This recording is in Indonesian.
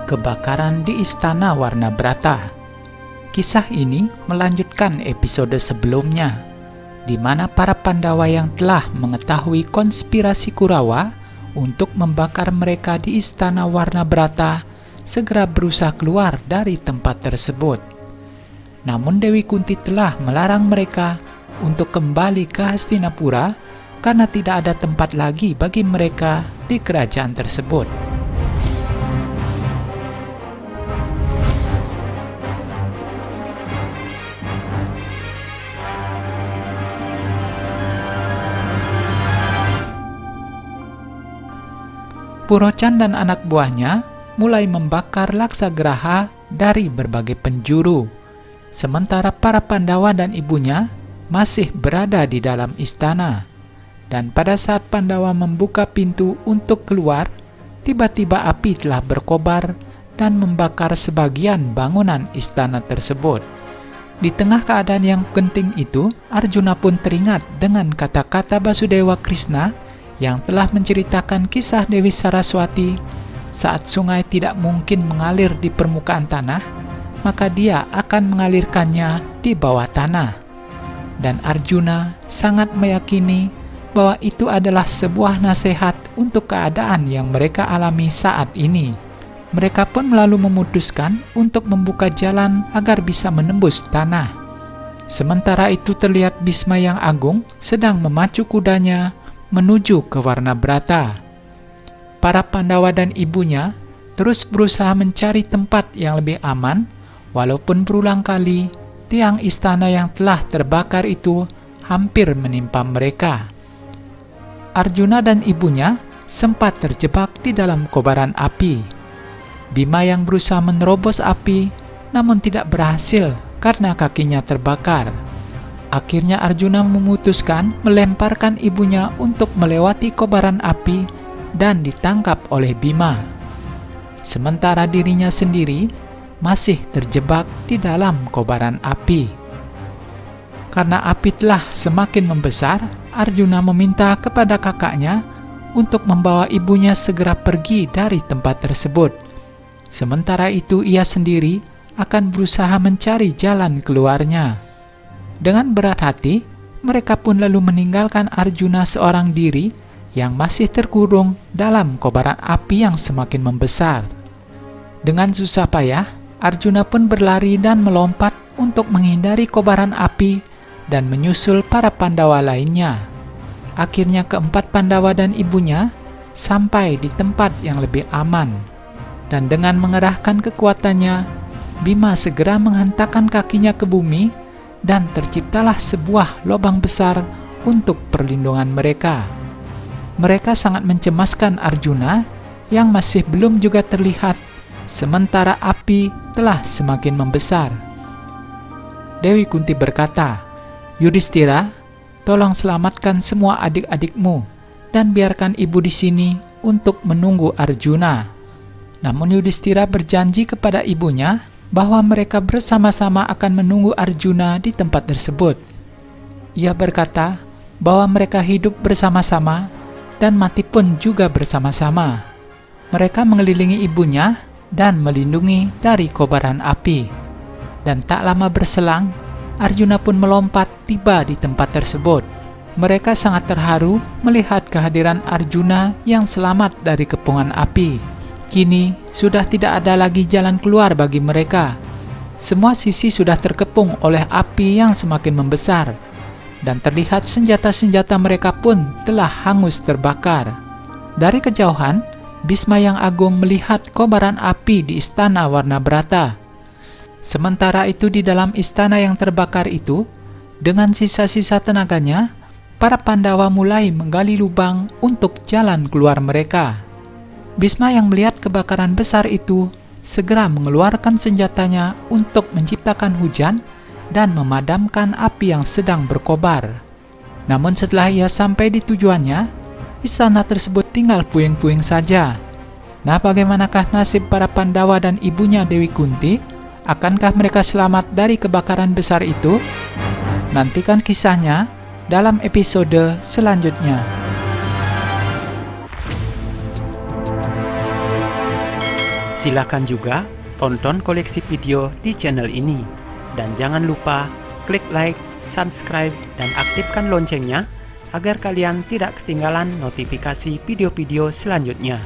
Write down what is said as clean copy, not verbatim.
Kebakaran di Istana Warna-Brata. Kisah ini melanjutkan episode sebelumnya, di mana para Pandawa yang telah mengetahui konspirasi Kurawa untuk membakar mereka di Istana Warna-Brata segera berusaha keluar dari tempat tersebut. Namun Dewi Kunti telah melarang mereka untuk kembali ke Hastinapura karena tidak ada tempat lagi bagi mereka di kerajaan tersebut. Purocan dan anak buahnya mulai membakar Laksagraha dari berbagai penjuru, sementara para Pandawa dan ibunya masih berada di dalam istana. Dan pada saat Pandawa membuka pintu untuk keluar, tiba-tiba api telah berkobar dan membakar sebagian bangunan istana tersebut. Di tengah keadaan yang genting itu, Arjuna pun teringat dengan kata-kata Basudewa Krishna yang telah menceritakan kisah Dewi Saraswati. Saat sungai tidak mungkin mengalir di permukaan tanah, maka dia akan mengalirkannya di bawah tanah. Dan Arjuna sangat meyakini bahwa itu adalah sebuah nasihat untuk keadaan yang mereka alami saat ini. Mereka pun lalu memutuskan untuk membuka jalan agar bisa menembus tanah. Sementara itu terlihat Bisma yang agung sedang memacu kudanya menuju ke Warna-Brata. Para Pandawa dan ibunya terus berusaha mencari tempat yang lebih aman, walaupun berulang kali tiang istana yang telah terbakar itu hampir menimpa mereka. Arjuna dan ibunya sempat terjebak di dalam kobaran api. Bima yang berusaha menerobos api, namun tidak berhasil karena kakinya terbakar. Akhirnya Arjuna memutuskan melemparkan ibunya untuk melewati kobaran api dan ditangkap oleh Bima. Sementara dirinya sendiri masih terjebak di dalam kobaran api. Karena api telah semakin membesar, Arjuna meminta kepada kakaknya untuk membawa ibunya segera pergi dari tempat tersebut. Sementara itu ia sendiri akan berusaha mencari jalan keluarnya. Dengan berat hati, mereka pun lalu meninggalkan Arjuna seorang diri yang masih terkurung dalam kobaran api yang semakin membesar. Dengan susah payah, Arjuna pun berlari dan melompat untuk menghindari kobaran api dan menyusul para Pandawa lainnya. Akhirnya keempat Pandawa dan ibunya sampai di tempat yang lebih aman. Dan dengan mengerahkan kekuatannya, Bima segera menghentakkan kakinya ke bumi dan terciptalah sebuah lubang besar untuk perlindungan mereka. Mereka sangat mencemaskan Arjuna yang masih belum juga terlihat, sementara api telah semakin membesar. Dewi Kunti berkata, "Yudhistira, tolong selamatkan semua adik-adikmu dan biarkan ibu di sini untuk menunggu Arjuna." Namun Yudhistira berjanji kepada ibunya bahwa mereka bersama-sama akan menunggu Arjuna di tempat tersebut. Ia berkata bahwa mereka hidup bersama-sama dan mati pun juga bersama-sama. Mereka mengelilingi ibunya dan melindungi dari kobaran api. Dan tak lama berselang, Arjuna pun melompat tiba di tempat tersebut. Mereka sangat terharu melihat kehadiran Arjuna yang selamat dari kepungan api. Kini sudah tidak ada lagi jalan keluar bagi mereka. Semua sisi sudah terkepung oleh api yang semakin membesar, dan terlihat senjata-senjata mereka pun telah hangus terbakar. Dari kejauhan, Bisma yang agung melihat kobaran api di Istana Warna-Brata. Sementara itu di dalam istana yang terbakar itu, dengan sisa-sisa tenaganya, para Pandawa mulai menggali lubang untuk jalan keluar mereka. Bisma yang melihat kebakaran besar itu segera mengeluarkan senjatanya untuk menciptakan hujan dan memadamkan api yang sedang berkobar. Namun setelah ia sampai di tujuannya, istana tersebut tinggal puing-puing saja. Nah, bagaimanakah nasib para Pandawa dan ibunya Dewi Kunti? Akankah mereka selamat dari kebakaran besar itu? Nantikan kisahnya dalam episode selanjutnya. Silakan juga tonton koleksi video di channel ini. Dan jangan lupa klik like, subscribe, dan aktifkan loncengnya agar kalian tidak ketinggalan notifikasi video-video selanjutnya.